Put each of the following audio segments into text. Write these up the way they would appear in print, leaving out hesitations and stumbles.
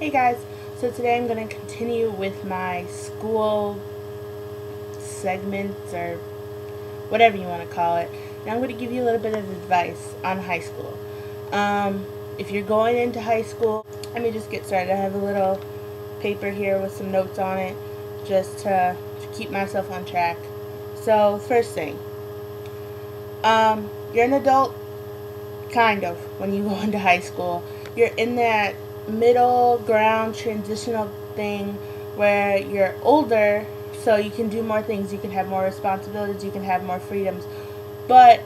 Hey guys, so today I'm going to continue with my school segments or whatever you want to call it. And I'm going to give you a little bit of advice on high school. If you're going into high school, let me just get started. I have a little paper here with some notes on it just to keep myself on track. So, first thing, you're an adult, kind of, when you go into high school. You're in that middle ground transitional thing where you're older, so you can do more things, you can have more responsibilities, you can have more freedoms, but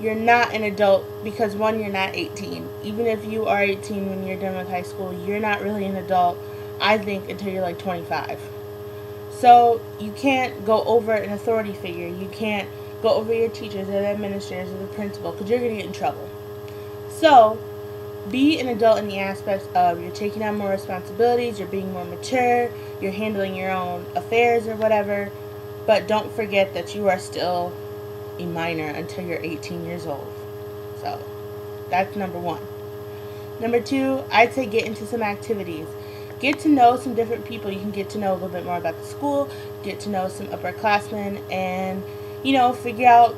you're not an adult because, one, you're not 18. Even if you are 18 when you're done with high school, you're not really an adult, I think, until you're like 25. So you can't go over an authority figure, you can't go over your teachers or the administrators or the principal because you're going to get in trouble. So be an adult in the aspects of you're taking on more responsibilities, you're being more mature, you're handling your own affairs or whatever, but don't forget that you are still a minor until you're 18 years old. So that's number one. Number two, I'd say get into some activities. Get to know some different people. You can get to know a little bit more about the school, get to know some upperclassmen, and, figure out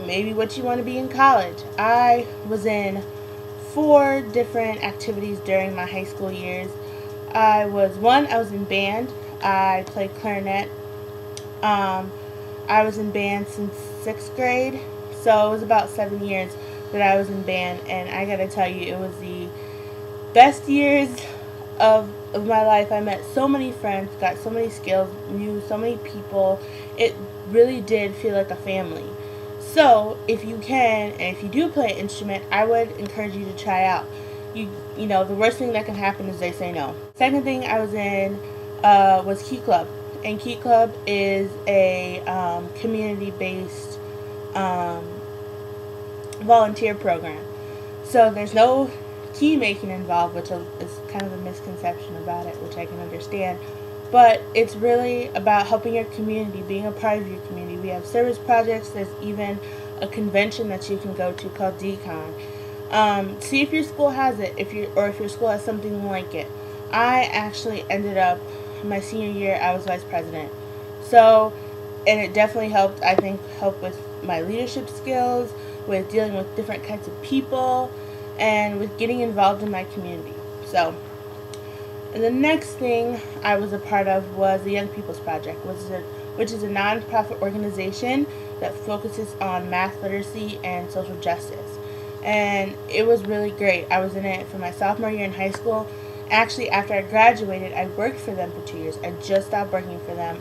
maybe what you want to be in college. I was in 4 different activities during my high school years. I was in band. I played clarinet. I was in band since 6th grade, so it was about 7 years that I was in band, and I gotta tell you, it was the best years of my life. I met so many friends, got so many skills, knew so many people. It really did feel like a family. So, if you can, and if you do play an instrument, I would encourage you to try out. The worst thing that can happen is they say no. Second thing I was in was Key Club. And Key Club is a community-based volunteer program. So there's no key making involved, which is kind of a misconception about it, which I can understand. But it's really about helping your community, being a part of your community. We have service projects. There's even a convention that you can go to called DCON. See if your school has it, if your school has something like it. I actually ended up, my senior year, I was vice president. So, and it definitely helped, I think, with my leadership skills, with dealing with different kinds of people, and with getting involved in my community. So, and the next thing I was a part of was the Young People's Project, which is a nonprofit organization that focuses on math literacy and social justice. And it was really great. I was in it for my sophomore year in high school. Actually, after I graduated, I worked for them for 2 years. I just stopped working for them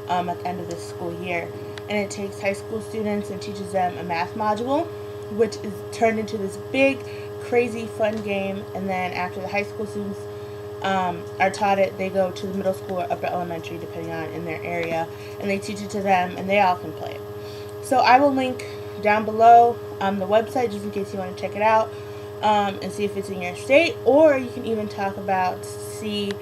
at the end of this school year. And it takes high school students and teaches them a math module, which is turned into this big, crazy, fun game. And then after the high school students are taught it, they go to the middle school or upper elementary, depending on in their area, and they teach it to them, and they all can play it. So I will link down below the website just in case you want to check it out and see if it's in your state, or you can even see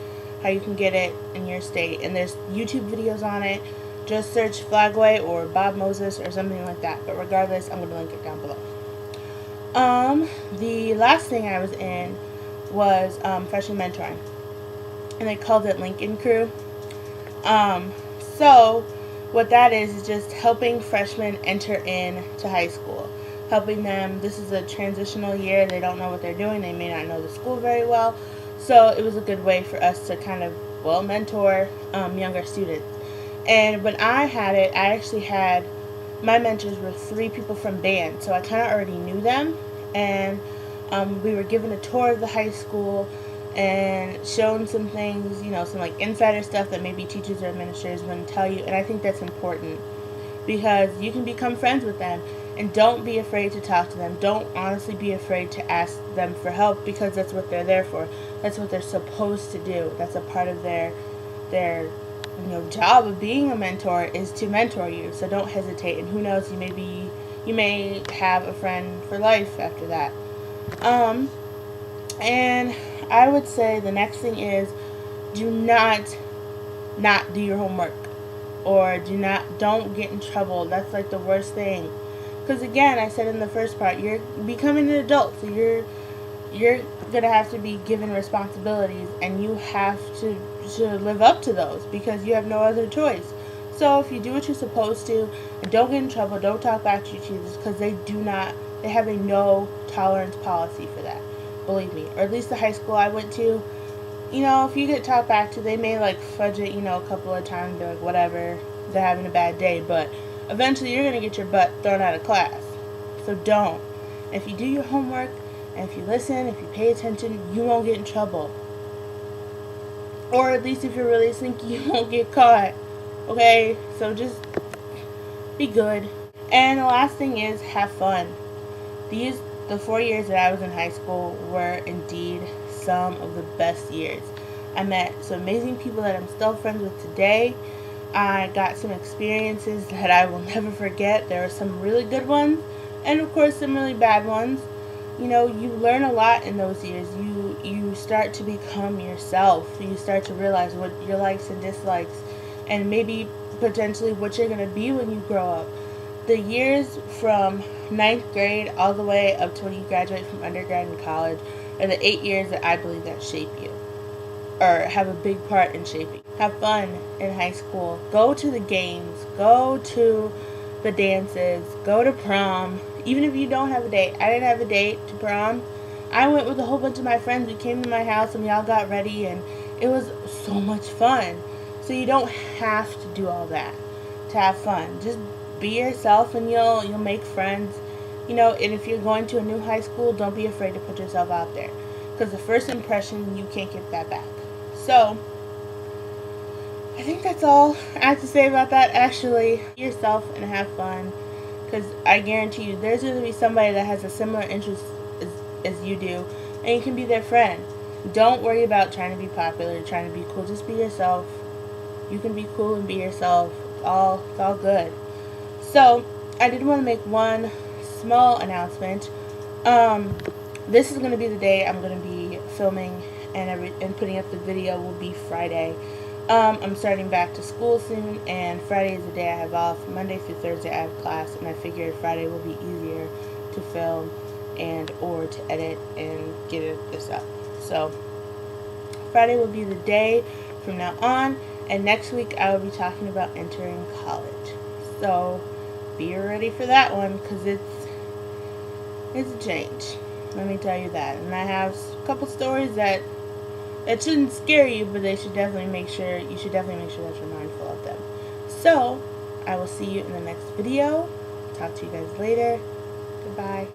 how you can get it in your state. And there's YouTube videos on it. Just search Flagway or Bob Moses or something like that. But regardless, I'm going to link it down below. The last thing I was in was freshman mentoring, and they called it Lincoln Crew. So what that is just helping freshmen enter into high school, helping them. This is a transitional year. They don't know what they're doing. They may not know the school very well. So it was a good way for us to kind of, mentor younger students. And when I had it, I actually had, my mentors were 3 people from band, so I kind of already knew them. And we were given a tour of the high school and shown some things, some like insider stuff that maybe teachers or administrators wouldn't tell you. And I think that's important because you can become friends with them, and don't be afraid to talk to them. Don't honestly be afraid to ask them for help, because that's what they're there for. That's what they're supposed to do. That's a part of their job of being a mentor, is to mentor you. So don't hesitate, and who knows, you may have a friend for life after that. And I would say the next thing is, do not do your homework, or don't get in trouble. That's like the worst thing. Because again, I said in the first part, you're becoming an adult, so you're gonna have to be given responsibilities, and you have to live up to those because you have no other choice. So if you do what you're supposed to and don't get in trouble, don't talk back to your teachers, because they have a no tolerance policy for that. Believe me, or at least the high school I went to. If you get talked back to, they may like fudge it, a couple of times, be like, whatever, they're having a bad day, but eventually you're gonna get your butt thrown out of class. So don't. If you do your homework, and if you listen, if you pay attention, you won't get in trouble. Or at least if you're really sneaky, you won't get caught. Okay? So just be good. And the last thing is have fun. The 4 years that I was in high school were indeed some of the best years. I met some amazing people that I'm still friends with today. I got some experiences that I will never forget. There were some really good ones, and of course some really bad ones. You learn a lot in those years. You start to become yourself. You start to realize what your likes and dislikes, and maybe potentially what you're going to be when you grow up. The years from ninth grade all the way up to when you graduate from undergrad and college are the 8 years that I believe that shape you, or have a big part in shaping. Have fun in high school. Go to the games. Go to the dances. Go to prom. Even if you don't have a date. I didn't have a date to prom. I went with a whole bunch of my friends. We came to my house and we all got ready, and it was so much fun. So you don't have to do all that to have fun. Just be yourself, and you'll make friends. And if you're going to a new high school, don't be afraid to put yourself out there, because the first impression, you can't get that back. So I think that's all I have to say about that. Actually, be yourself and have fun, because I guarantee you there's going to be somebody that has a similar interest as you do, and you can be their friend. Don't worry about trying to be popular, trying to be cool. Just be yourself. You can be cool and be yourself. It's all good. So I did want to make one small announcement. This is going to be the day I'm going to be filming and putting up the video. Will be Friday. I'm starting back to school soon, and Friday is the day I have off. Monday through Thursday I have class, and I figured Friday will be easier to film or to edit and get this up. So Friday will be the day from now on, and next week I will be talking about entering college. So be ready for that one, because it's a change. Let me tell you that. And I have a couple stories that shouldn't scare you, but you should definitely make sure that you're mindful of them. So I will see you in the next video. Talk to you guys later. Goodbye.